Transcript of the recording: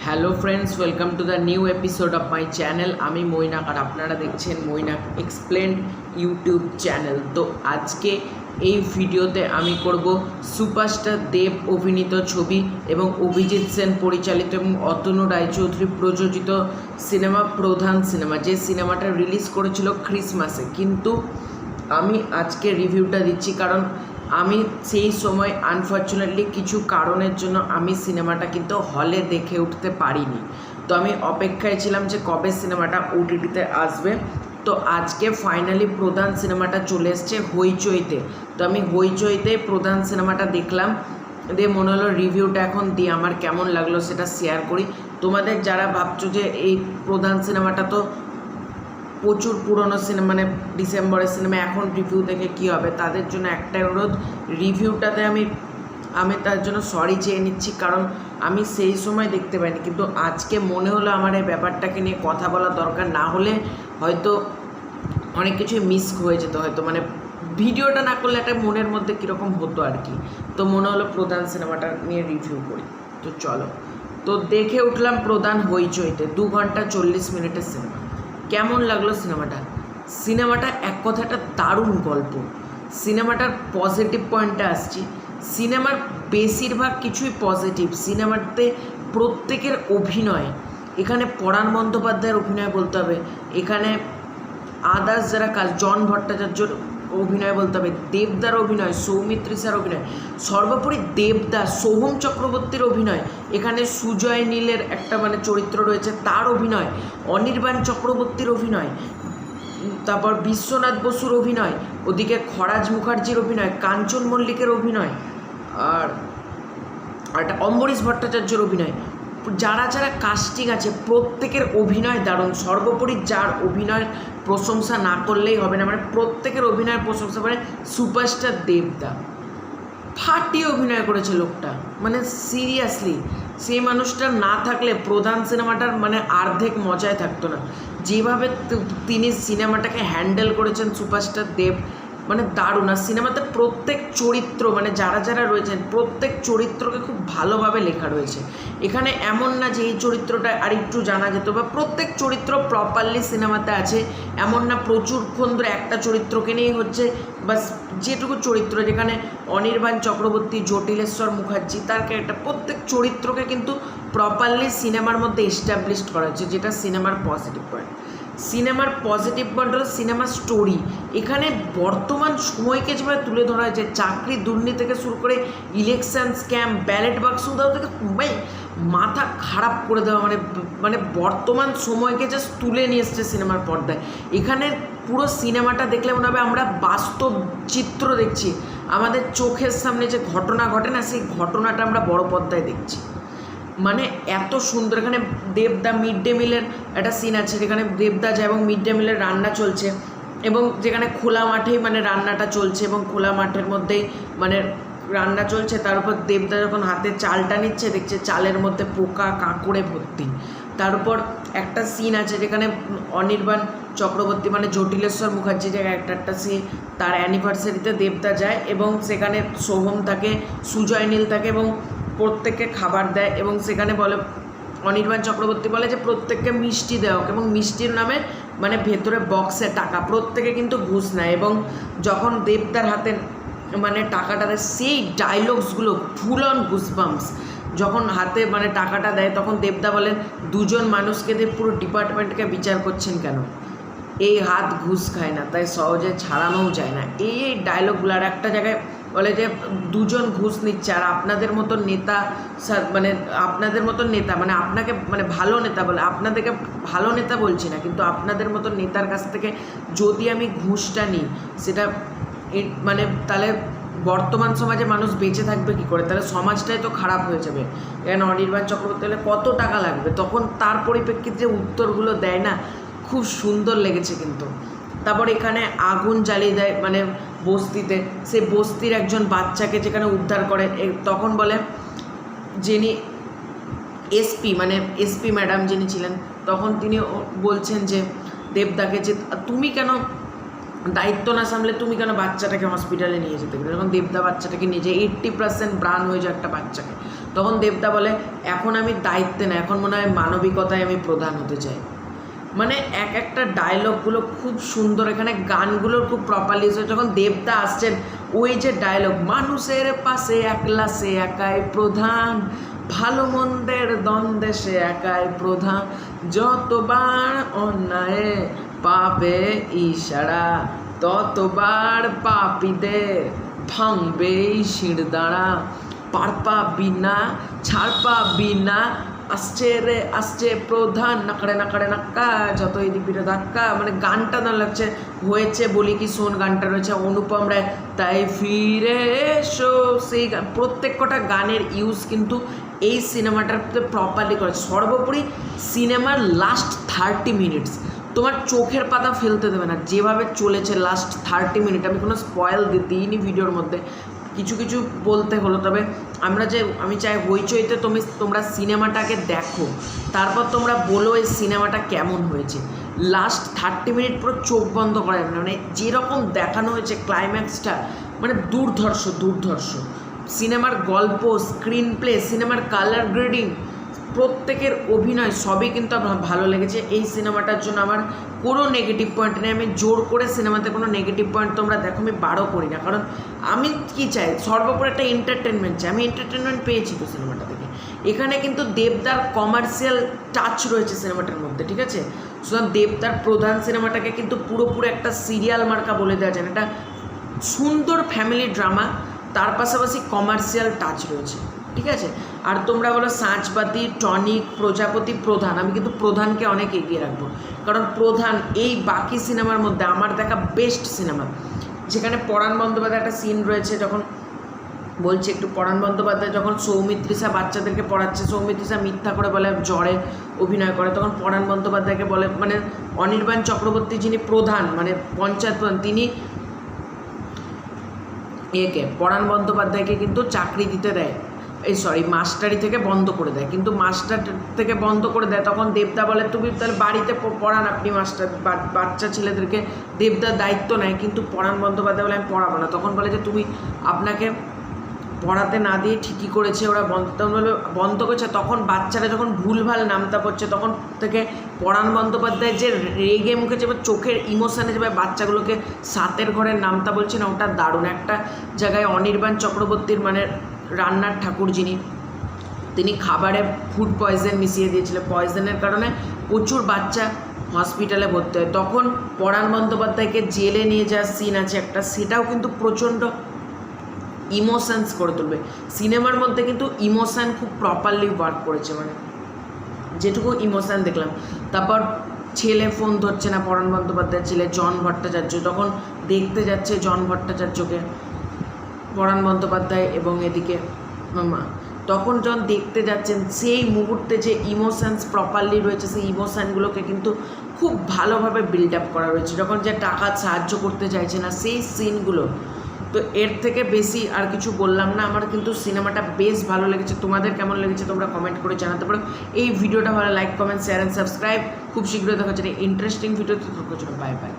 Hello friends, welcome to the new episode of my channel. আমি মৈনাক আর আপনারা দেখছেন Mainak explained YouTube channel. তো আজকে এই ভিডিওতে আমি করব সুপারস্টার দেব অভিনীত ছবি এবং অভিজিৎ সেন পরিচালিত এবং অতনু রায়চৌধুরী প্রযোজিত সিনেমা প্রধান সিনেমা, যে সিনেমাটা রিলিজ করেছিল ক্রিসমাসে। কিন্তু আমি আজকে রিভিউটা দিচ্ছি কারণ আমি সেই সময় আনফর্চুনেটলি কিছু কারণের জন্য আমি সিনেমাটা কিন্তু হলে দেখে উঠতে পারিনি। তো আমি অপেক্ষায় ছিলাম যে কবে সিনেমাটা ওটিটিতে আসবে। তো আজকে ফাইনালি প্রধান সিনেমাটা চলে এসছে হইচইতে। তো আমি হইচইতে প্রধান সিনেমাটা দেখলাম, দিয়ে মনে হলো রিভিউটা এখন দিয়ে আমার কেমন লাগলো সেটা শেয়ার করি। তোমাদের যারা ভাবছো যে এই প্রধান সিনেমাটা তো প্রচুর পুরনো সিনেমা, মানে ডিসেম্বরের সিনেমা, এখন রিভিউ দেখে কী হবে, তাদের জন্য একটাই অনুরোধ, রিভিউটাতে আমি তার জন্য সরি চেয়ে নিচ্ছি, কারণ আমি সেই সময় দেখতে পাইনি। কিন্তু আজকে মনে হলো আমার এই ব্যাপারটাকে নিয়ে কথা বলা দরকার, না হলে হয়তো অনেক কিছুই মিস হয়ে যেত, হয়তো মানে ভিডিওটা না করলে একটা মনের মধ্যে কীরকম হতো আর কি। তো মনে হলো প্রধান সিনেমাটা নিয়ে রিভিউ করি। তো চলো, তো দেখে উঠলাম প্রধান হইচইতে, 2 ঘন্টা 40 মিনিটের সিনেমা। কেমন লাগলো সিনেমাটা এক কথাটা দারুণ গল্প। সিনেমাটার পজিটিভ পয়েন্টে আসছি, সিনেমার বেশিরভাগ কিছুই পজিটিভ। সিনেমাতে প্রত্যেকের অভিনয়, এখানে পরাণ বন্দ্যোপাধ্যায়ের অভিনয় বলতে হবে, এখানে আদার্স যারা কাজ, জন ভট্টাচার্যর অভিনয় বলতে হবে, দেবদার অভিনয়, সৌমিত্রিষার অভিনয়, সর্বোপরি দেবদা, সোহম চক্রবর্তীর অভিনয়, এখানে সুজয় নীলের একটা মানে চরিত্র রয়েছে তার অভিনয়, অনির্বাণ চক্রবর্তীর অভিনয়, তারপর বিশ্বনাথ বসুর অভিনয়, ওদিকে খরাজ মুখার্জির অভিনয়, কাঞ্চন মল্লিকের অভিনয়, আর একটা অম্বরীশ ভট্টাচার্যের অভিনয়, যারা যারা কাস্টিং আছে প্রত্যেকের অভিনয় দারুণ। সর্বোপরি যার অভিনয় প্রশংসা না করলেই হবে না, মানে প্রত্যেকের অভিনয়ের প্রশংসা করে সুপারস্টার দেবদা। ফাটিয়ে অভিনয় করেছে লোকটা, মানে সিরিয়াসলি সেই মানুষটা না থাকলে প্রধান সিনেমাটার মানে অর্ধেক মজায় থাকতো না। যেভাবে তিনি সিনেমাটাকে হ্যান্ডেল করেছেন সুপারস্টার দেব, মানে দারুণ। আর সিনেমাতে প্রত্যেক চরিত্র, মানে যারা যারা রয়েছেন প্রত্যেক চরিত্রকে খুব ভালোভাবে লেখা রয়েছে। এখানে এমন না যে এই চরিত্রটা আর একটু জানা যেত, বা প্রত্যেক চরিত্র প্রপারলি সিনেমাতে আছে এমন না। প্রচুরক্ষণ ধরে একটা চরিত্রকে নিয়েই হচ্ছে, বাস যেটুকু চরিত্র, যেখানে অনির্বাণ চক্রবর্তী, জটিলেশ্বর মুখার্জি তার ক্যারেক্টার, প্রত্যেক চরিত্রকে কিন্তু প্রপারলি সিনেমার মধ্যে এস্টাবলিশড করা হচ্ছে, যেটা সিনেমার পজিটিভ পয়েন্ট। সিনেমার পজিটিভ পয়েন্ট হলো সিনেমার স্টোরি। এখানে বর্তমান সময়কে যেভাবে তুলে ধরা হয়েছে, চাকরি দুর্নীতি থেকে শুরু করে ইলেকশন স্ক্যাম, ব্যালট বাক্স উদাও থেকে মাথা খারাপ করে দেওয়া, মানে বর্তমান সময়কে জাস্ট তুলে নিয়ে এসছে সিনেমার পর্দায়। এখানে পুরো সিনেমাটা দেখলে মনে হবে আমরা বাস্তব চিত্র দেখছি, আমাদের চোখের সামনে যে ঘটনা ঘটে না, সেই ঘটনাটা আমরা বড় পর্দায় দেখছি। মানে এত সুন্দর। এখানে দেবদা মিড ডে মিলের একটা সিন আছে, যেখানে দেবদা যায় এবং মিড ডে মিলের রান্না চলছে, এবং যেখানে খোলা মাঠেই মানে রান্নাটা চলছে, এবং খোলা মাঠের মধ্যেই মানে রান্না চলছে। তার উপর দেবদা যখন হাতে চালটা নিচ্ছে, দেখছে চালের মধ্যে পোকা কাঁকড়ে ভর্তি। তার উপর একটা সিন আছে যেখানে অনির্বাণ চক্রবর্তী মানে জটিলেশ্বর মুখার্জি যে একটা সে তার অ্যানিভার্সারিতে দেবদা যায়, এবং সেখানে সোহম থাকে, সুজয় নীল থাকে, এবং প্রত্যেককে খাবার দেয়। এবং সেখানে বলে, অনির্বাণ চক্রবর্তী বলে যে প্রত্যেককে মিষ্টি দেওয়া হোক, এবং মিষ্টির নামে মানে ভেতরে বক্সে টাকা, প্রত্যেকে কিন্তু ঘুষ নেয়। এবং যখন দেবদার হাতে মানে টাকাটা দেয়, সেই ডায়লগসগুলো ফুল অন গুসবাম্পস। যখন হাতে মানে টাকাটা দেয়, তখন দেবদা বলেন, 2জন মানুষকে দিয়ে পুরো ডিপার্টমেন্টকে বিচার করছেন কেন, এই হাত ঘুষ খায় না, তাই সহজে ছাড়ানোও যায় না। এই ডায়লগগুলো। আর একটা জায়গায় বলে যে 2জন ঘুষ নিচ্ছে, আর আপনাদের মতো নেতা, মানে আপনাদের মতো নেতা, মানে আপনাকে মানে ভালো নেতা বলে, আপনাদেরকে ভালো নেতা বলছি না, কিন্তু আপনাদের মতো নেতার কাছ থেকে যদি আমি ঘুষটা নিই, সেটা মানে তাহলে বর্তমান সমাজে মানুষ বেঁচে থাকবে কী করে, তাহলে সমাজটাই তো খারাপ হয়ে যাবে। এখানে অনির্বাণ চক্রবর্তী হলে কত টাকা লাগবে, তখন তার পরিপ্রেক্ষিতে যে উত্তরগুলো দেয় না, খুব সুন্দর লেগেছে কিন্তু। তারপর এখানে আগুন জ্বালিয়ে দেয় মানে বস্তিতে, সে বস্তির একজন বাচ্চাকে যেখানে উদ্ধার করে, তখন বলে যিনি এসপি ম্যাডাম যিনি ছিলেন, তখন তিনি বলছেন যে দেবদাকে যে তুমি কেন দায়িত্ব না সামলে তুমি কেন বাচ্চাটাকে হসপিটালে নিয়ে যেতে পারো? যখন দেবদা বাচ্চাটাকে নিয়ে যায় 80% ব্রান হয়ে যায় একটা বাচ্চাকে, তখন দেবদা বলে এখন আমি দায়িত্বে না, এখন মনে হয় মানবিকতায় আমি প্রধান হতে চাই। মানে এক একটা ডায়লগগুলো খুব সুন্দর, এখানে গানগুলোর খুব প্রপারলি হয়েছে। যখন দেবদা আসছেন ওই যে ডায়লগ, মানুষের পাশে একলা সে একাই প্রধান, ভালো মন্দের দ্বন্দ্বে সে একাই প্রধান, যতবার অন্যায় পাবে ইশারা ততবার পাপীদের ভাঙবেই শিরদাঁড়া, পার পাবি না ছাড় পাবি না, আসছে রে আসছে প্রধান, নাকাড়ে নাকাড়ে নাক্কা যতই দিবিরে ধাক্কা। মানে গানটা না লাগছে হয়েছে বলি কি শোন, গানটা রয়েছে অনুপম রায় তাই ফিরে এসো, সেই গান প্রত্যেক কটা গানের ইউজ কিন্তু এই সিনেমাটাতে প্রপারলি করেছে। সর্বোপরি সিনেমার লাস্ট 30 মিনিটস তোমার চোখের পাতা ফেলতে দেবে না, যেভাবে চলেছে লাস্ট 30 মিনিট। আমি কোনো স্পয়েল দিইনি ভিডিওর মধ্যে, কিছু কিছু বলতে হলো, তবে আমি চাই হইচইতে তোমরা সিনেমাটাকে দেখো, তারপর তোমরা বলো এই সিনেমাটা কেমন হয়েছে। লাস্ট 30 মিনিট পুরো চোখ বন্ধ করা যাবে না, মানে যেরকম দেখানো হয়েছে ক্লাইম্যাক্সটা মানে দুর্ধর্ষ। সিনেমার গল্প, স্ক্রিন প্লে, সিনেমার কালার গ্রেডিং, প্রত্যেকের অভিনয় সবই কিন্তু আমার ভালো লেগেছে। এই সিনেমাটার জন্য আমার কোনো নেগেটিভ পয়েন্ট নেই। আমি জোর করে সিনেমাতে কোনো নেগেটিভ পয়েন্ট তোমরা দেখো আমি বারও করি না, কারণ আমি কি চাই, সর্বোপরি একটা এন্টারটেনমেন্ট চাই। আমি এন্টারটেনমেন্ট পেয়েছি তো সিনেমাটা থেকে। এখানে কিন্তু দেবদার কমার্শিয়াল টাচ রয়েছে সিনেমাটার মধ্যে, ঠিক আছে? সুতরাং দেবদার প্রধান সিনেমাটাকে কিন্তু পুরোপুরি একটা সিরিয়াল মার্কা বলে দেওয়া যায় না, একটা সুন্দর ফ্যামিলি ড্রামা, তার পাশাপাশি কমার্শিয়াল টাচ রয়েছে, ঠিক আছে? আর তোমরা বলো সাঁচবাতি, টনিক, প্রজাপতি, প্রধান, আমি কিন্তু প্রধানকে অনেক এগিয়ে রাখবো, কারণ প্রধান এই বাকি সিনেমার মধ্যে আমার দেখা বেস্ট সিনেমা। যেখানে পরাণ বন্দ্যোপাধ্যায় একটা সিন রয়েছে, যখন বলছে একটু, পরাণ বন্দ্যোপাধ্যায় যখন সৌমিত্রিষা বাচ্চাদেরকে পড়াচ্ছে, সৌমিত্রিষা মিথ্যা করে বলে জ্বরে অভিনয় করে, তখন পরাণ বন্দ্যোপাধ্যায়কে বলে, মানে অনির্বাণ চক্রবর্তী যিনি প্রধান মানে পঞ্চায়েত প্রধান, তিনি পরাণ বন্দ্যোপাধ্যায়কে কিন্তু চাকরি দিতে দেয়, মাস্টারি থেকে বন্ধ করে দেয়। কিন্তু মাস্টার থেকে বন্ধ করে দেয়, তখন দেবদা বলে তুমি তাহলে বাড়িতে পড়ান, আপনি মাস্টার, বাচ্চা ছেলেদেরকে দেবদার দায়িত্ব নেয়, কিন্তু পরাণ বন্দ্যোপাধ্যায় বলে আমি পড়াবো না। তখন বলে যে তুমি আপনাকে পড়াতে না দিয়ে ঠিকই করেছে ওরা বন্ধ করেছে। তখন বাচ্চারা যখন ভুলভাল নামতা পড়ছে, তখন থেকে পরাণ বন্দ্যোপাধ্যায় যে রেগে মুখে যে চোখের ইমোশানে যে বাচ্চাগুলোকে সাতের ঘরের নামতা বলছে না, ওটা দারুণ। একটা জায়গায় অনির্বাণ চক্রবর্তীর মানে রান্নার ঠাকুর যিনি, তিনি খাবারে ফুড পয়জন মিশিয়ে দিয়েছিলেন, পয়জনের কারণে প্রচুর বাচ্চা হসপিটালে ভর্তি হয়। তখন পরাণ বন্দ্যোপাধ্যায়কে জেলে নিয়ে যাওয়ার সিন আছে একটা, সেটাও কিন্তু প্রচণ্ড ইমোশানস করে তুলবে। সিনেমার মধ্যে কিন্তু ইমোশান খুব প্রপারলি ওয়ার্ক করেছে, মানে যেটুকু ইমোশান দেখলাম। তারপর ছেলে ফোন ধরছে না, পরাণ বন্দ্যোপাধ্যায়ের ছেলে জন ভট্টাচার্য যখন দেখতে যাচ্ছে জন ভট্টাচার্যকে পরাণ বন্দ্যোপাধ্যায় এবং এদিকে মামা, তখন যখন দেখতে যাচ্ছেন সেই মুহূর্তে যে ইমোশানস প্রপারলি রয়েছে, সেই ইমোশানগুলোকে কিন্তু খুব ভালোভাবে বিল্ড আপ করা রয়েছে। যখন যে টাকা সাহায্য করতে চাইছে না, সেই সিনগুলো, তো এর থেকে বেশি আর কিছু বললাম না। আমার কিন্তু সিনেমাটা বেশ ভালো লেগেছে। তোমাদের কেমন লেগেছে তোমরা কমেন্ট করে জানাতে পারো। এই ভিডিওটা ভালো like, comment, share and subscribe. খুব শীঘ্রই দেখা যাচ্ছে ইন্টারেস্টিং ভিডিওতে। Bye bye.